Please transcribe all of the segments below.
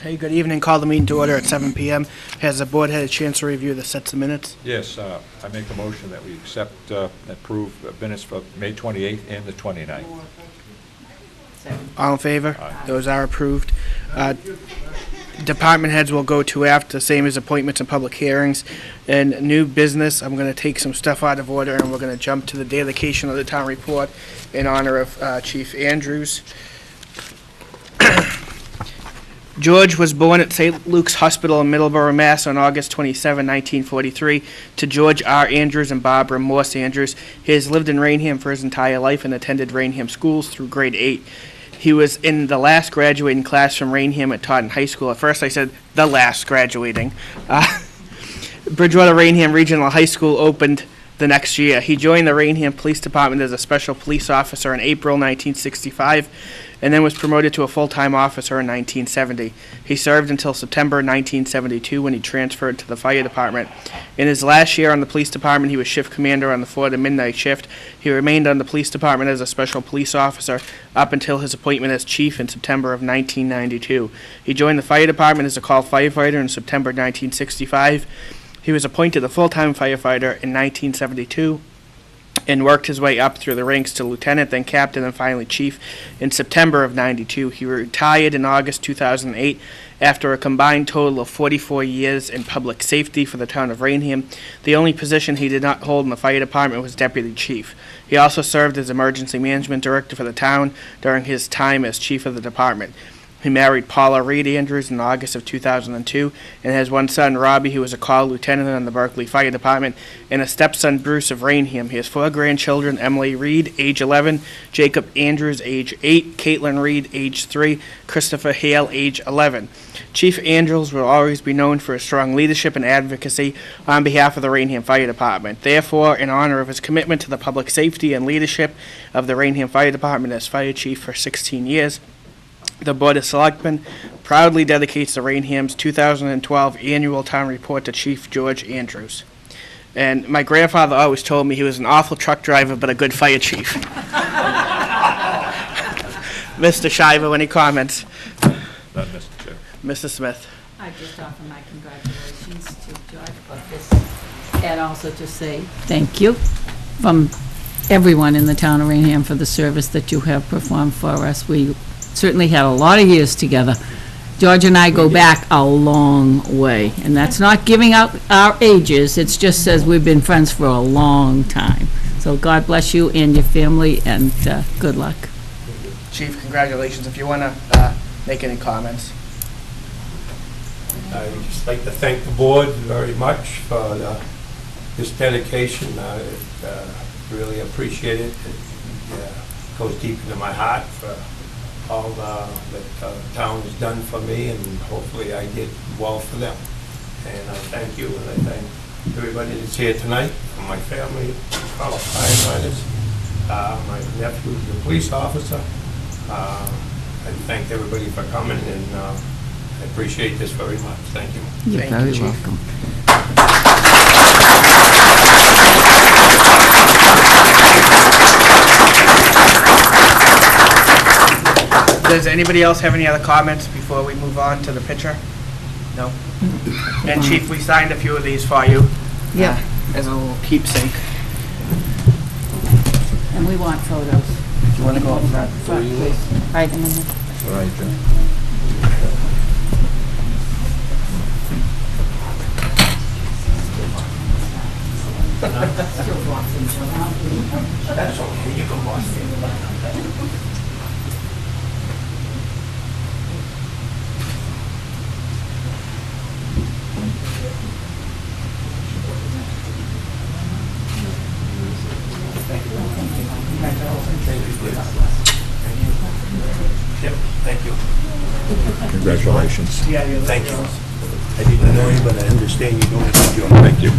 Okay, good evening. Call the meeting to order at 7 p.m. Has the board had a chance to review the sets of minutes? Yes, I make a motion that we accept, approve minutes for May 28th and the 29th. All in favor? Aye. Those are approved. Department heads will go to after, same as appointments and public hearings. And new business, I'm going to take some stuff out of order, and we're going to jump to the dedication of the town report in honor of Chief Andrews. George was born at St. Luke's Hospital in Middleborough, Mass. On August 27, 1943, to George R. Andrews and Barbara Morse Andrews. He has lived in Raynham for his entire life and attended Raynham schools through grade 8. He was in the last graduating class from Raynham at Taunton High School. At first I said the last graduating. Bridgewater Raynham Regional High School opened the next year. He joined the Raynham Police Department as a special police officer in April 1965 and then was promoted to a full-time officer in 1970. He served until September 1972 when he transferred to the fire department. In his last year on the police department, he was shift commander on the 4 to midnight shift. He remained on the police department as a special police officer up until his appointment as chief in September of 1992. He joined the fire department as a call firefighter in September 1965. He was appointed a full-time firefighter in 1972 and worked his way up through the ranks to lieutenant, then captain, and finally chief in September of 92. He retired in August 2008 after a combined total of 44 years in public safety for the town of Raynham. The only position he did not hold in the fire department was deputy chief. He also served as emergency management director for the town during his time as chief of the department. He married Paula Reed Andrews in August of 2002 and has one son, Robbie, who is a call lieutenant on the Berkeley Fire Department, and a stepson, Bruce of Raynham. He has 4 grandchildren: Emily Reed, age 11, Jacob Andrews, age 8, Caitlin Reed, age 3, Christopher Hale, age 11. Chief Andrews will always be known for his strong leadership and advocacy on behalf of the Raynham Fire Department. Therefore, in honor of his commitment to the public safety and leadership of the Raynham Fire Department as fire chief for 16 years, the Board of Selectmen proudly dedicates the Raynham's 2012 annual town report to Chief George Andrews. And my grandfather always told me he was an awful truck driver, but a good fire chief. Mr. Shiver, any comments? None, Mr. Chair. Mrs. Smith. I just offer my congratulations to George about this, and also to say thank you from everyone in the town of Raynham for the service that you have performed for us. We certainly had a lot of years together. George and I go back a long way, and that's not giving out our ages. It just says we've been friends for a long time. So God bless you and your family, and good luck. Chief, congratulations. If you want to make any comments. I'd just like to thank the board very much for this dedication. Really appreciate it. It goes deep into my heart for all that the town has done for me, and hopefully I did well for them. And I thank you, and I thank everybody that's here tonight, from my family, fellow firefighters, my nephew, the police officer. I thank everybody for coming, and I appreciate this very much. Thank you. You're very welcome. Does anybody else have any other comments before we move on to the picture? No? And Chief, we signed a few of these for you. Yeah. As a little keepsake. And we want photos. Do you want to go up front? Front, please. Right in the middle. All right, Joe. That's okay, you can watch me. Yep, thank you. Congratulations. Yeah, you Thank you. I didn't know you, but I understand you're doing a good job. Thank you.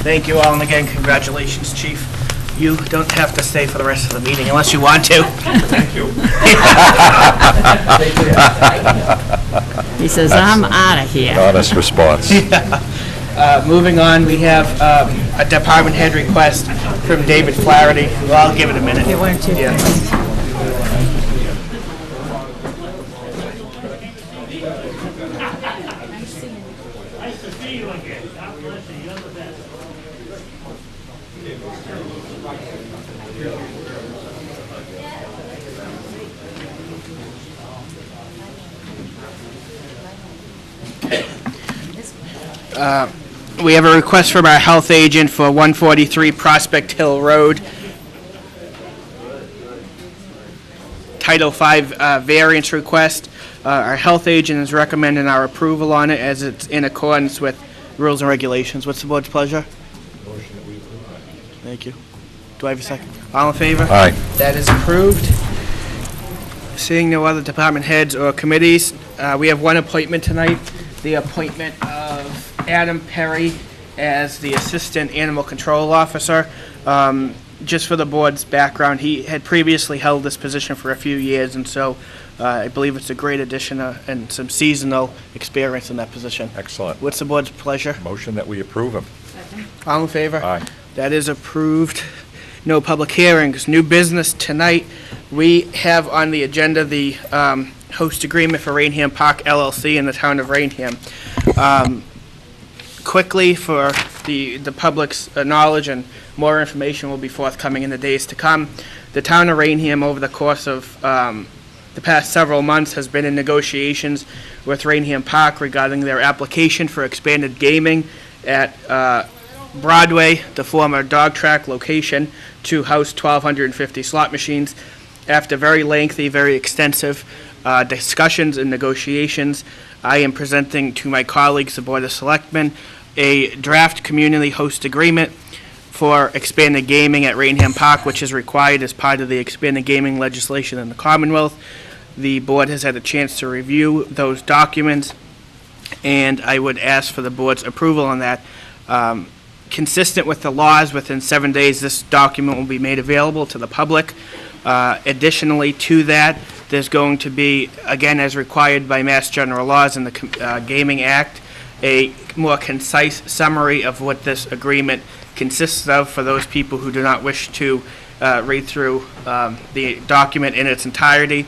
Thank you all, and again, congratulations, Chief. You don't have to stay for the rest of the meeting unless you want to. Thank you. He says, I'm out of here. Honest response. Moving on, we have a department head request from David Flaherty. Well, I'll give it a minute. They weren't too. Yeah. We have a request from our health agent for 143 Prospect Hill Road. Title V variance request. Our health agent is recommending our approval on it as it's in accordance with rules and regulations. What's the board's pleasure? Motion that we approve. Thank you. Do I have a second? All in favor? Aye. That is approved. Seeing no other department heads or committees, we have one appointment tonight, the appointment of Adam Perry as the Assistant Animal Control Officer. Just for the board's background, he had previously held this position for a few years, and so I believe it's a great addition and some seasonal experience in that position. Excellent. What's the board's pleasure? Motion that we approve him. All in favor? Aye. That is approved. No public hearings. New business tonight. We have on the agenda the host agreement for Raynham Park LLC in the town of Raynham. Quickly, for the public's knowledge, and more information will be forthcoming in the days to come, the town of Raynham, over the course of the past several months, has been in negotiations with Raynham Park regarding their application for expanded gaming at Broadway, the former dog track location, to house 1,250 slot machines. After very lengthy, very extensive discussions and negotiations, I am presenting to my colleagues, the Board of Selectmen, a draft community host agreement for expanded gaming at Raynham Park, which is required as part of the expanded gaming legislation in the Commonwealth. The board has had a chance to review those documents, and I would ask for the board's approval on that. Consistent with the laws, within 7 days, this document will be made available to the public. Additionally to that, there's going to be, again, as required by Mass General Laws and the Gaming Act, a more concise summary of what this agreement consists of for those people who do not wish to read through the document in its entirety.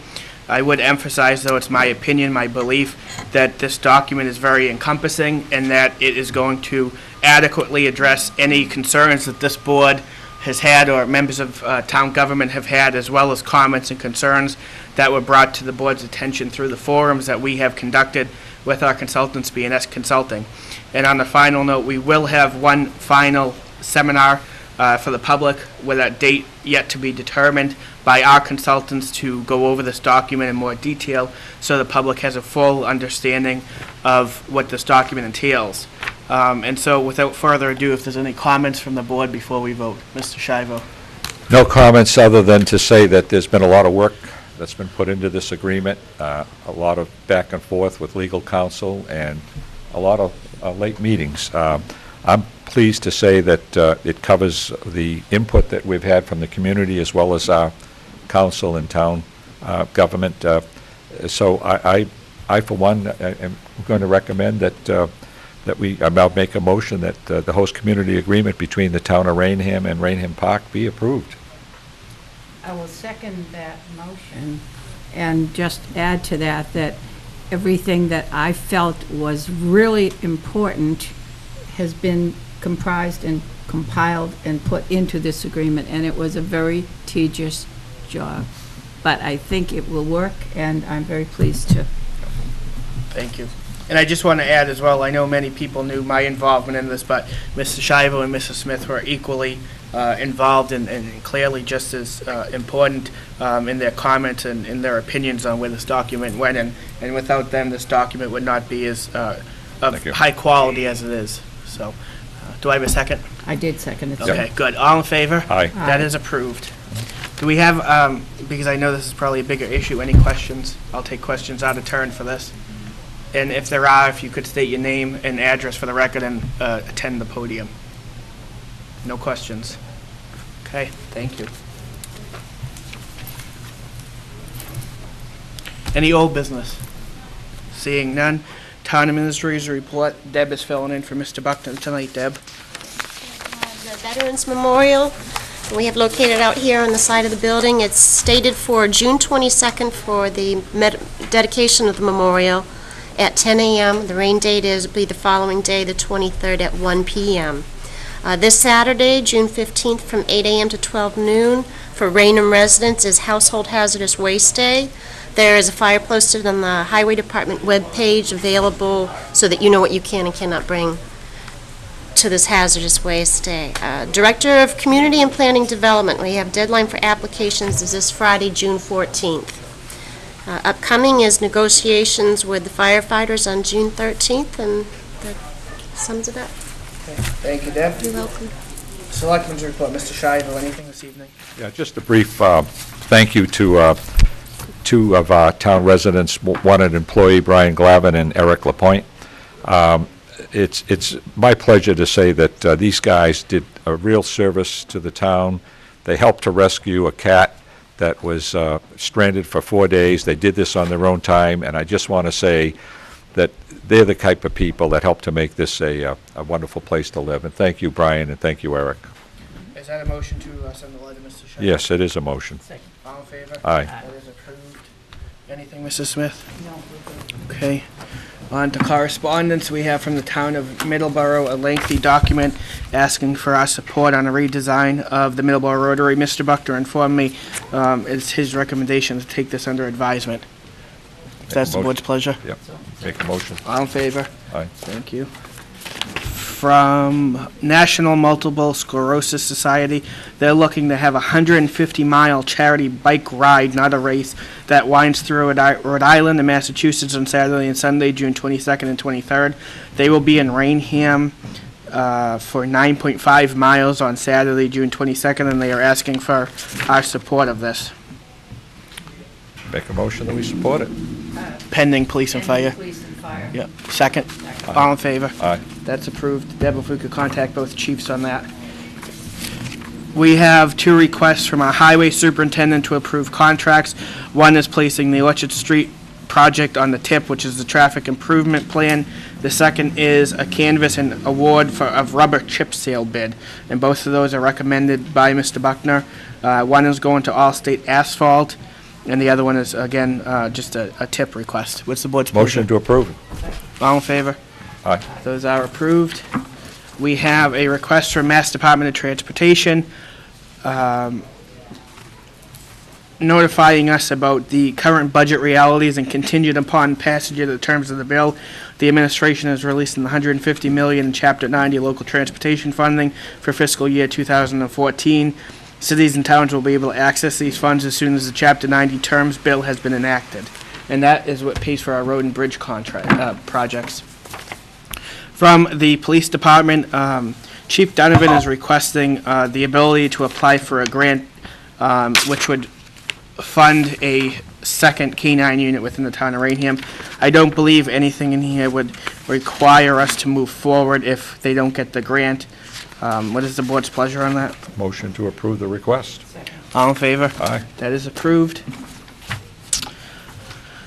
I would emphasize, though it's my opinion, my belief, that this document is very encompassing and that it is going to adequately address any concerns that this board has had or members of town government have had, as well as comments and concerns that were brought to the board's attention through the forums that we have conducted with our consultants, B&S Consulting. And on the final note, we will have one final seminar for the public with a date yet to be determined by our consultants to go over this document in more detail so the public has a full understanding of what this document entails. And so without further ado, if there's any comments from the board before we vote. Mr. Shivo. No comments other than to say that there's been a lot of work that's been put into this agreement, a lot of back and forth with legal counsel, and a lot of late meetings. I'm pleased to say that it covers the input that we've had from the community as well as our council and town government. So I, for one, am going to recommend that I'll make a motion that the host community agreement between the town of Raynham and Raynham Park be approved. I will second that motion and just add to that that everything that I felt was really important has been comprised and compiled and put into this agreement, and it was a very tedious job. But I think it will work, and I'm very pleased to. Thank you. And I just want to add as well, I know many people knew my involvement in this, but Mr. Shivo and Mrs. Smith were equally involved and clearly just as important in their comments and in their opinions on where this document went. And without them, this document would not be as of high quality as it is. So, do I have a second? I did second it. Okay, good. All in favor? Aye. That is approved. Do we have, because I know this is probably a bigger issue, any questions? I'll take questions out of turn for this. And if there are, if you could state your name and address for the record and attend the podium. No questions. Okay, thank you. Any old business? Seeing none. Town Administrator's report. Deb is filling in for Mr. Buckton tonight. Deb? The Veterans Memorial, we have located out here on the side of the building. It's stated for June 22nd for the dedication of the memorial at 10 a.m. The rain date will be the following day, the 23rd, at 1 p.m. This Saturday, June 15th, from 8 a.m. to 12 noon, for Raynham residents, is Household Hazardous Waste Day. There is a flyer posted on the Highway Department webpage available so that you know what you can and cannot bring to this hazardous waste day. Director of Community and Planning Development, we have deadline for applications is this Friday, June 14th. Upcoming is negotiations with the firefighters on June 13th, and that sums it up. Okay. Thank you, Deb. You're welcome. Selectmen's report. Mr. Shivel, anything this evening? Yeah, just a brief thank you to two of our town residents, one an employee, Brian Glavin, and Eric Lapointe. It's my pleasure to say that these guys did a real service to the town. They helped to rescue a cat that was stranded for 4 days. They did this on their own time, and I just want to say that they're the type of people that help to make this a wonderful place to live. And thank you, Brian, and thank you, Eric. Is that a motion to send the letter, Mr. Shivel? Yes, it is a motion. All in favor? Aye. That is approved. Anything, Mrs. Smith? No, we're good. Okay. On to correspondence, we have from the town of Middleborough a lengthy document asking for our support on a redesign of the Middleborough Rotary. Mr. Buckner informed me it's his recommendation to take this under advisement. If that's the board's pleasure. Yep. Make a motion. All in favor? Aye. Thank you. From National Multiple Sclerosis Society, they're looking to have a 150-mile charity bike ride, not a race, that winds through Rhode Island and Massachusetts on Saturday and Sunday, June 22nd and 23rd. They will be in Raynham for 9.5 miles on Saturday, June 22nd, and they are asking for our support of this, Make a motion that we support it. pending police and fire. Police and fire. Yep. Second. All in favor? Aye. That's approved. Deb, if we could contact both chiefs on that. We have two requests from our highway superintendent to approve contracts. One is placing the Orchard Street project on the tip, which is the traffic improvement plan. The second is a canvas and award of rubber chip seal bid, and both of those are recommended by Mr. Buckner. One is going to Allstate Asphalt, and the other one is, again, just a tip request. What's the board's pleasure? Motion to approve. All in favor? Aye. Those are approved. We have a request from Mass Department of Transportation notifying us about the current budget realities and contingent upon passage of the terms of the bill. The administration is releasing the $150 million in Chapter 90 local transportation funding for fiscal year 2014. Cities and towns will be able to access these funds as soon as the Chapter 90 terms bill has been enacted. And that is what pays for our road and bridge contract projects. From the police department, Chief Donovan is requesting the ability to apply for a grant which would fund a second K-9 unit within the town of Raynham. I don't believe anything in here would require us to move forward if they don't get the grant. What is the board's pleasure on that? Motion to approve the request. All in favor? Aye. That is approved.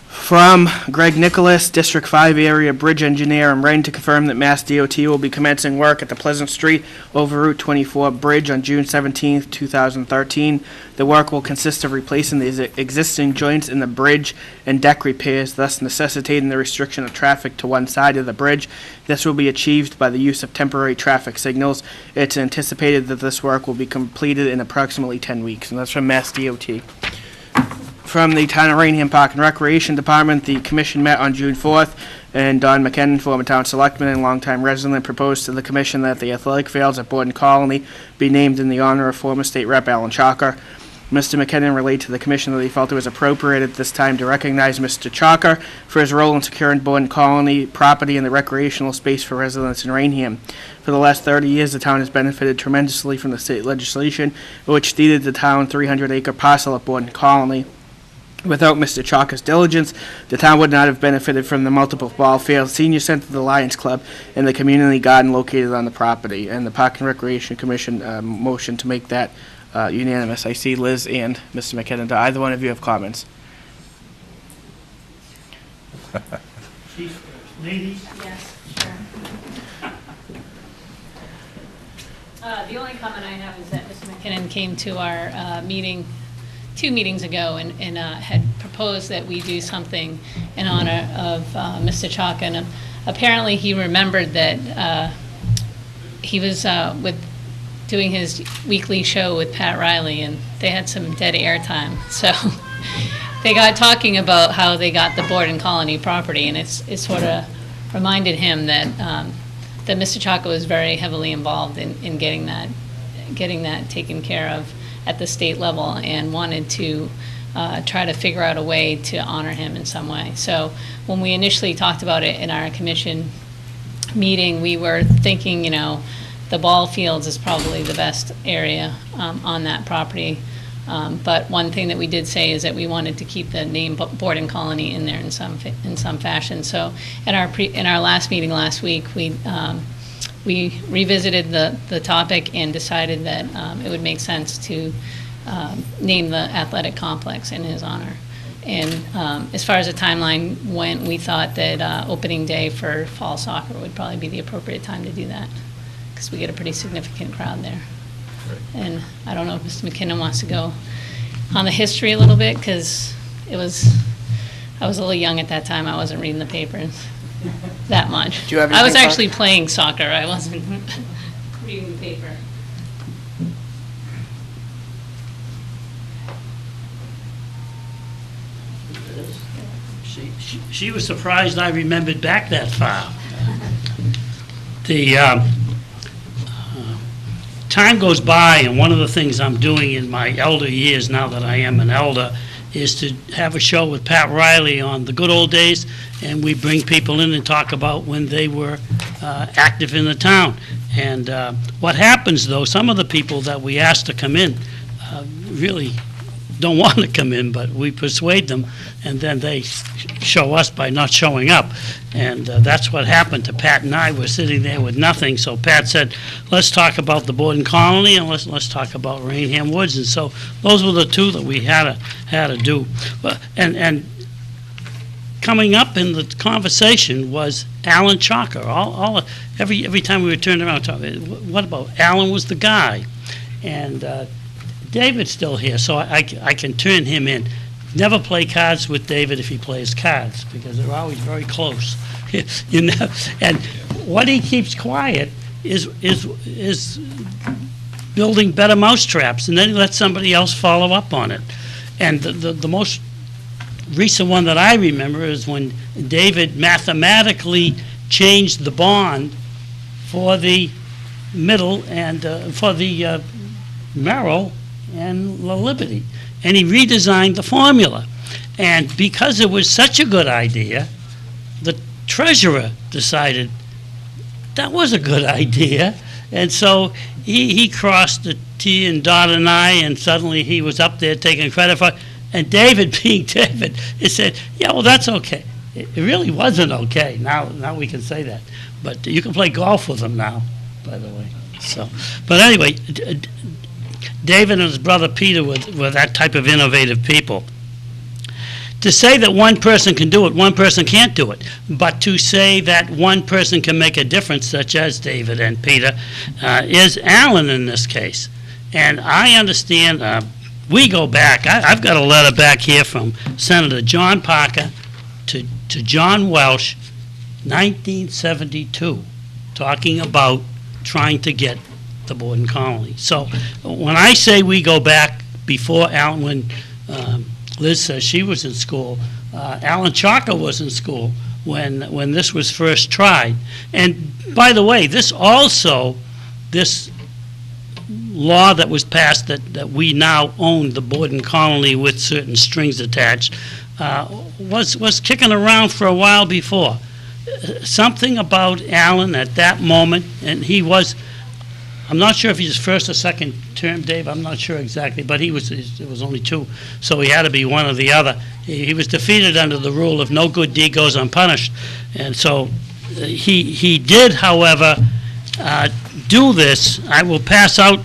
From Greg Nicholas, District 5 Area Bridge Engineer, I'm writing to confirm that Mass DOT will be commencing work at the Pleasant Street over Route 24 bridge on June 17, 2013. The work will consist of replacing the existing joints in the bridge and deck repairs, thus necessitating the restriction of traffic to one side of the bridge. This will be achieved by the use of temporary traffic signals. It's anticipated that this work will be completed in approximately 10 weeks, and that's from Mass DOT. From the Town of Raynham Park and Recreation Department, the commission met on June 4th, and Don McKinnon, former town selectman and longtime resident, proposed to the commission that the athletic fields at Borden Colony be named in the honor of former state rep Alan Chalker. Mr. McKinnon relayed to the commission that he felt it was appropriate at this time to recognize Mr. Chalker for his role in securing Borden Colony property and the recreational space for residents in Raynham. For the last 30 years, the town has benefited tremendously from the state legislation, which deeded the town 300-acre parcel at Borden Colony. Without Mr. Chalker's diligence, the town would not have benefited from the multiple ball fields, senior center, the Lions Club, and the community garden located on the property. And the Park and Recreation Commission motion to make that unanimous. I see Liz and Mr. McKinnon. Do either one of you have comments? Ladies? Yes, sure. The only comment I have is that Mr. McKinnon came to our meeting 2 meetings ago and had proposed that we do something in honor of Mr. Chalk. And apparently he remembered that he was doing his weekly show with Pat Riley, and they had some dead air time. So they got talking about how they got the Board and Colony property, and it sort of reminded him that that Mr. Chaco was very heavily involved in getting that taken care of at the state level, and wanted to try to figure out a way to honor him in some way. So when we initially talked about it in our commission meeting, we were thinking, the ball fields is probably the best area on that property. But one thing that we did say is that we wanted to keep the name Board and Colony in there in some fashion. So in our last meeting last week, we revisited the topic and decided that it would make sense to name the athletic complex in his honor. And as far as the timeline went, we thought that opening day for fall soccer would probably be the appropriate time to do that, because we get a pretty significant crowd there. And I don't know if Mr. McKinnon wants to go on the history a little bit, because I was a little young at that time. I wasn't reading the papers that much. Do you have I was anything, actually playing soccer. I wasn't reading the paper. She was surprised I remembered back that far. The time goes by, and one of the things I'm doing in my elder years, now that I am an elder, is to have a show with Pat Riley on the good old days, and we bring people in and talk about when they were active in the town. And what happens, though, some of the people that we ask to come in really don't want to come in, but we persuade them, and then they show us by not showing up. And that's what happened to Pat and I. We're sitting there with nothing, so Pat said, let's talk about the Board and Colony, and let's talk about Raynham Woods. And so those were the two that we had to do. And coming up in the conversation was Alan Chalker. Every time we were turned around, talking, what about Alan was the guy? And David's still here, so I can turn him in. Never play cards with David if he plays cards, because they're always very close. And what he keeps quiet is building better mousetraps, and then he lets somebody else follow up on it. And the most recent one that I remember is when David mathematically changed the bond for the middle and for the Merrill and La Liberty, and he redesigned the formula. And because it was such a good idea, the treasurer decided that was a good idea, and so he crossed the T and dotted an I, and suddenly he was up there taking credit for it. And David, being David, he said, yeah, well, that's okay. It really wasn't okay. Now we can say that. But you can play golf with him now, by the way. So, but anyway, David and his brother Peter were that type of innovative people. To say that one person can do it, one person can't do it. But to say that one person can make a difference, such as David and Peter, is Alan in this case. And I understand, we go back, I've got a letter back here from Senator John Parker to John Welsh, 1972, talking about trying to get the Board and Colony. So when I say we go back before Alan, when Liz says she was in school, Alan Chalker was in school when this was first tried. And by the way, this law that was passed that we now own the Board and Colony with certain strings attached was kicking around for a while before. Something about Alan at that moment, and he was, I'm not sure if he's first or second term, Dave, I'm not sure exactly, but it was only 2, so he had to be one or the other. He was defeated under the rule of no good deed goes unpunished. And so he did, however, do this. I will pass out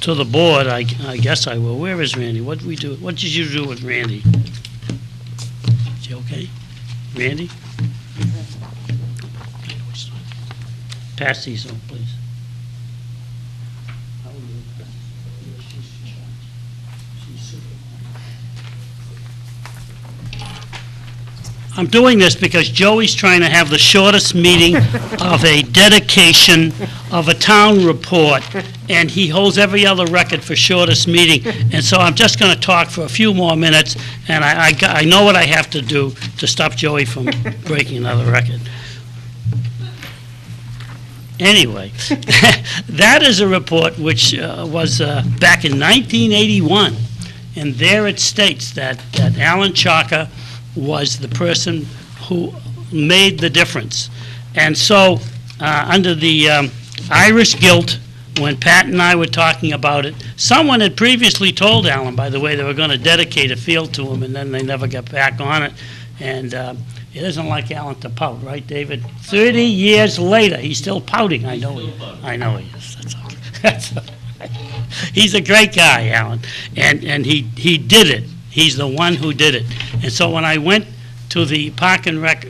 to the board, I guess I will. Where is Randy? What did we do? What did you do with Randy? Is he okay? Randy? Pass these on, please. I'm doing this because Joey's trying to have the shortest meeting of a dedication of a town report, and he holds every other record for shortest meeting. And so I'm just going to talk for a few more minutes, and I know what I have to do to stop Joey from breaking another record. Anyway, that is a report which was back in 1981, and there it states that Alan Chalker was the person who made the difference. And so, under the Irish guilt, when Pat and I were talking about it, someone had previously told Alan, by the way, they were going to dedicate a field to him, and then they never got back on it. And it isn't like Alan to pout, right, David? 30 years later, he's still pouting. I know he is. That's okay. That's okay. He's a great guy, Alan, and he did it. He's the one who did it. And so when I went to the Park and Rec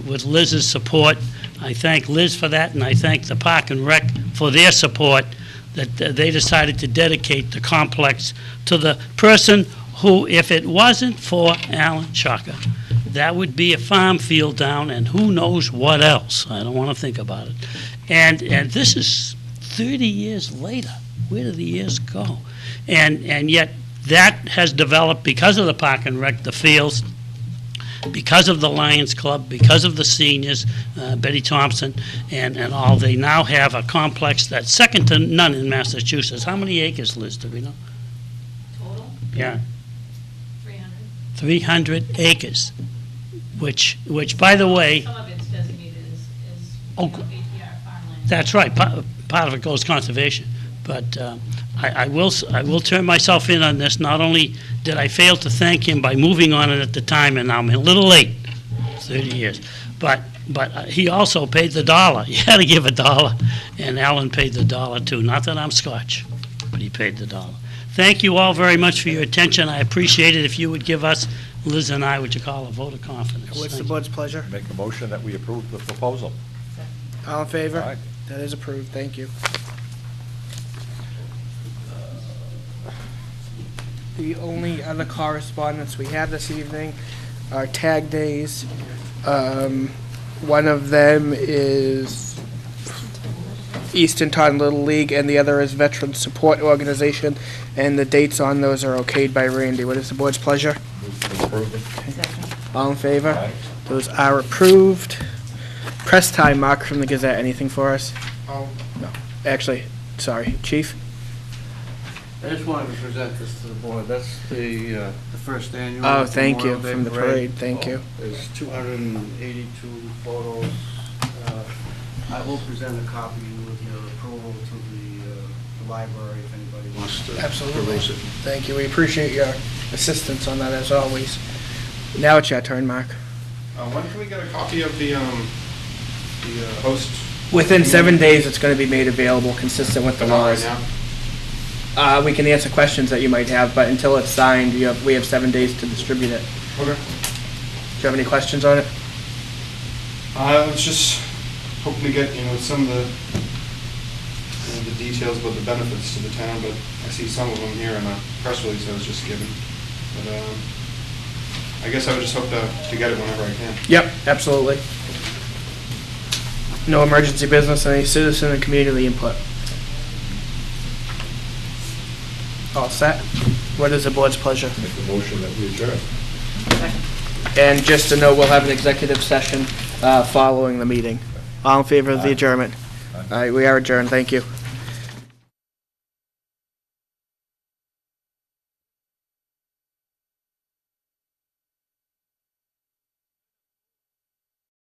with Liz's support, I thank Liz for that, and I thank the Park and Rec for their support, that they decided to dedicate the complex to the person who, if it wasn't for Alan Chalker, that would be a farm field down and who knows what else. I don't want to think about it. And this is 30 years later. Where did the years go? And yet that has developed because of the Park and Rec, the fields, because of the Lions Club, because of the seniors, Betty Thompson, and all. They now have a complex that's second to none in Massachusetts. How many acres, Liz, do we know? Total, Yeah, 300. 300 acres, which by the way, Some of it's designated as Oh, APR farmland. that's right, part of it goes conservation. But I will turn myself in on this. Not only did I fail to thank him by moving on it at the time, and I'm a little late, 30 years, but he also paid the dollar. You had to give a dollar, and Alan paid the dollar too. Not that I'm Scotch, but he paid the dollar. Thank you all very much for your attention. I appreciate it if you would give us, Liz and I, what you call a vote of confidence. What's the Thank you. board's pleasure? Make a motion that we approve the proposal. All in favor? Aye. That is approved, thank you. The only other correspondence we have this evening are tag days. One of them is Easton Taunton Little League, and the other is Veteran Support Organization, and the dates on those are okayed by Randy. What is the board's pleasure? All in favor? Aye. Those are approved. Press time, Mark from the Gazette, anything for us? Oh, No. Actually, sorry, Chief? I just wanted to present this to the board. That's the first annual. Oh, thank you, Memorial Day from the parade, thank you. There's 282 photos. I will present a copy with your approval to the library if anybody wants to. Absolutely. peruse it. Thank you, we appreciate your assistance on that as always. Now it's your turn, Mark. When can we get a copy of the host? Within 7 days, it's going to be made available, consistent with the Not right laws. now? We can answer questions that you might have, but until it's signed, we have 7 days to distribute it. Okay. Do you have any questions on it? I was just hoping to get, some of the details about the benefits to the town, but I see some of them here in a press release I was just given. But I guess I would just hope to get it whenever I can. Yep, absolutely. No emergency business, any citizen and community input. All set? What is the board's pleasure? Make a motion that we adjourn. And just to note, we'll have an executive session following the meeting. All in favor of the adjournment? All right, we are adjourned, thank you.